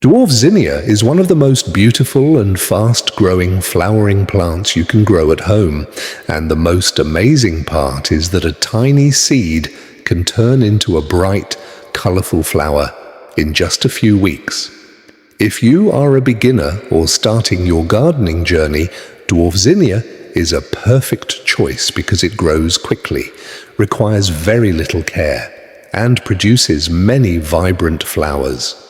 Dwarf Zinnia is one of the most beautiful and fast-growing flowering plants you can grow at home, and the most amazing part is that a tiny seed can turn into a bright, colorful flower in just a few weeks. If you are a beginner or starting your gardening journey, Dwarf Zinnia is a perfect choice because it grows quickly, requires very little care, and produces many vibrant flowers.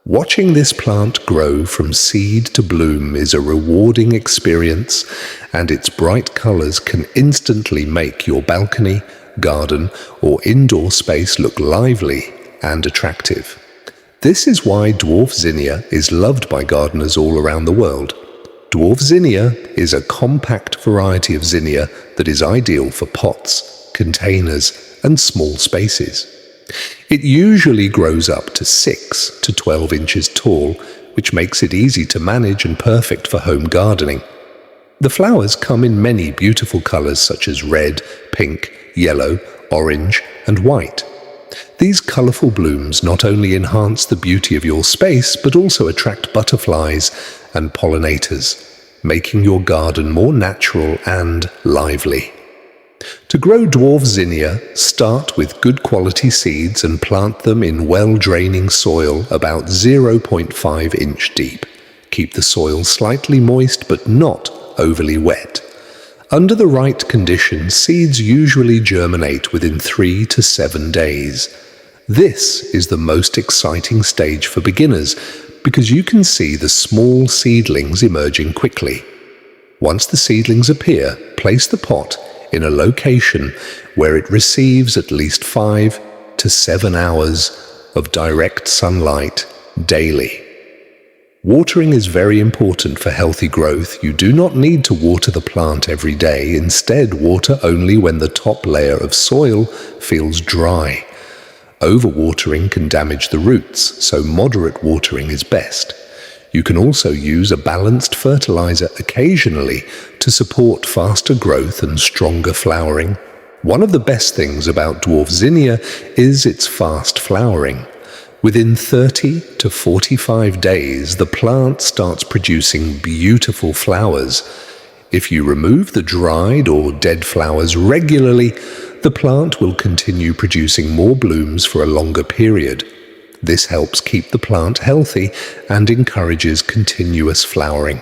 Watching this plant grow from seed to bloom is a rewarding experience, and its bright colors can instantly make your balcony, garden, or indoor space look lively and attractive. This is why Dwarf Zinnia is loved by gardeners all around the world. Dwarf Zinnia is a compact variety of zinnia that is ideal for pots, containers, and small spaces. It usually grows up to 6 to 12 inches tall, which makes it easy to manage and perfect for home gardening. The flowers come in many beautiful colors such as red, pink, yellow, orange, and white. These colorful blooms not only enhance the beauty of your space, but also attract butterflies and pollinators, making your garden more natural and lively. To grow Dwarf Zinnia, start with good quality seeds and plant them in well-draining soil about 0.5 inch deep. Keep the soil slightly moist but not overly wet. Under the right conditions, seeds usually germinate within 3 to 7 days. This is the most exciting stage for beginners because you can see the small seedlings emerging quickly. Once the seedlings appear, place the pot in a location where it receives at least 5 to 7 hours of direct sunlight daily. Watering is very important for healthy growth. You do not need to water the plant every day. Instead, water only when the top layer of soil feels dry. Overwatering can damage the roots, so moderate watering is best. You can also use a balanced fertilizer occasionally to support faster growth and stronger flowering. One of the best things about Dwarf Zinnia is its fast flowering. Within 30 to 45 days, the plant starts producing beautiful flowers. If you remove the dried or dead flowers regularly, the plant will continue producing more blooms for a longer period. This helps keep the plant healthy and encourages continuous flowering.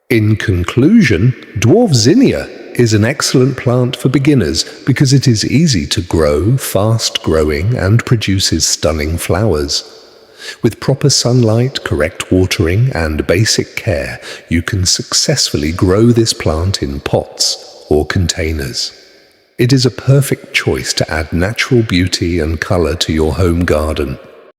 In conclusion, Dwarf Zinnia is an excellent plant for beginners because it is easy to grow, fast-growing, and produces stunning flowers. With proper sunlight, correct watering, and basic care, you can successfully grow this plant in pots or containers. It is a perfect choice to add natural beauty and color to your home garden.